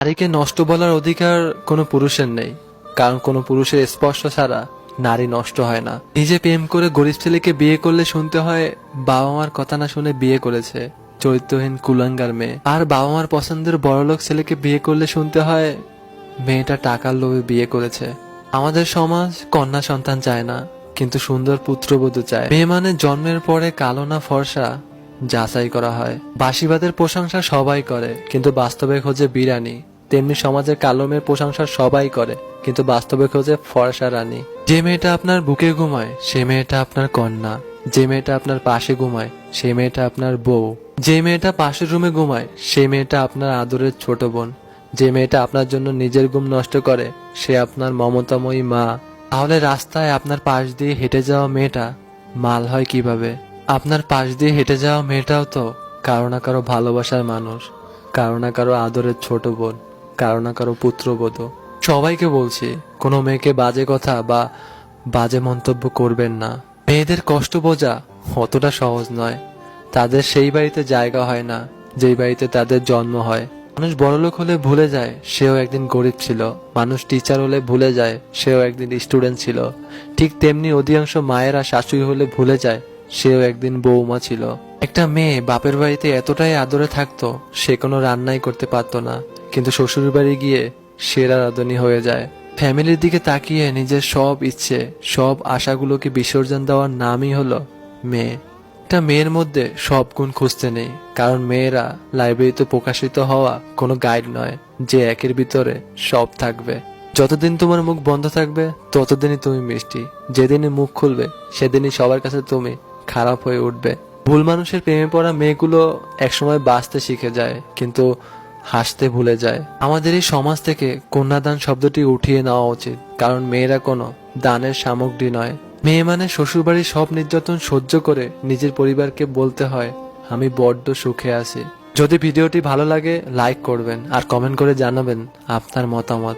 নারীকে নষ্ট বলার অধিকার কোনো পুরুষের নেই, কারণ কোনো পুরুষের স্পর্শ ছাড়া নারী নষ্ট হয় না। নিজে প্রেম করে গরিব ছেলেকে বিয়ে করলে শুনতে হয় বাবা মার কথা না শুনে বিয়ে করেছে, চরিত্রহীন কুলাঙ্গার মেয়ে। আর বাবা মার পছন্দের বড়লোক ছেলেকে বিয়ে করলে শুনতে হয় মেয়েটা টাকার লোভে বিয়ে করেছে। আমাদের সমাজ কন্যা সন্তান চায় না, কিন্তু সুন্দর পুত্রবধূ চায়। মেয়ে মানে জন্মের পরে কালো না ফর্সা যাচাই করা হয়। বাসিবাদের প্রশংসা সবাই করে, কিন্তু বাস্তবে খোঁজে বিরানি। তেমনি সমাজের কালো মেয়ের প্রশংসা সবাই করে, কিন্তু বাস্তবে খোঁজে ফর্সা রানী। যে মেয়েটা আপনার বুকে ঘুমায় সে মেয়েটা আপনার কন্যা, যে মেয়েটা আপনার পাশে ঘুমায় সে মেয়েটা আপনার বউ, যে মেয়েটা পাশের রুমে ঘুমায় সে মেয়েটা আপনার আদরের ছোট বোন, যে মেয়েটা আপনার জন্য নিজের ঘুম নষ্ট করে সে আপনার মমতাময়ী মা। তাহলে রাস্তায় আপনার পাশ দিয়ে হেঁটে যাওয়া মেয়েটা মাল হয় কিভাবে? আপনার পাশ দিয়ে হেঁটে যাওয়া মেয়েটাও তো কারো না কারো ভালোবাসার মানুষ, কারো না কারো আদরের ছোট বোন, কারো না কারো পুত্রবধূ। সবাইকে বলছি, কোনো মেয়েকে বাজে কথা বা বাজে মন্তব্য করবেন না। মেয়েদের কষ্ট বোঝা অতটা সহজ নয়। তাদের সেই বাড়িতে জায়গা হয় না যেই বাড়িতে তাদের জন্ম হয়। মানুষ বড়লোক হলে ভুলে যায় সেও একদিন গরিব ছিল, মানুষ টিচার হলে ভুলে যায় সেও একদিন স্টুডেন্ট ছিল। ঠিক তেমনি অধিকাংশ মায়েরা শাশুড়ি হলে ভুলে যায় সেও একদিন বৌমা ছিল। একটা মেয়ে বাপের বাড়িতে এতটাই আদরে থাকতো সে কোনো রান্নাই করতে পারতো না, কিন্তু শ্বশুর বাড়ি গিয়ে সেরা রাঁধুনি হয়ে যায়। ফ্যামিলির দিকে তাকিয়ে নিজের সব ইচ্ছে সব আশাগুলোকে বিসর্জন দেওয়ার নামই হলো মেয়ে। একটা মেয়ের মধ্যে সব গুণ খুঁজতে নেই, কারণ মেয়েরা লাইব্রেরিতে প্রকাশিত হওয়া কোনো গাইড নয় যে একের ভিতরে সব থাকবে। যতদিন তোমার মুখ বন্ধ থাকবে ততদিনই তুমি মিষ্টি, যেদিনই মুখ খুলবে সেদিনই সবার কাছে তুমি খারাপ হয়ে উঠবে। ভুল মানুষের প্রেমে পড়া মেয়েগুলো একসময় বাঁচতে শিখে যায়, কিন্তু হাসতে ভুলে যায়। আমাদের এই সমাজ থেকে কন্যাদান শব্দটি উঠিয়ে নেওয়া উচিত, কারণ মেয়েরা কোনো দানের সামগ্রী নয়। মেয়ে মানে শ্বশুরবাড়ির সব নির্যাতন সহ্য করে নিজের পরিবারকে বলতে হয় আমি বড্ড সুখে আছি। যদি ভিডিওটি ভালো লাগে লাইক করবেন আর কমেন্ট করে জানাবেন আপনার মতামত।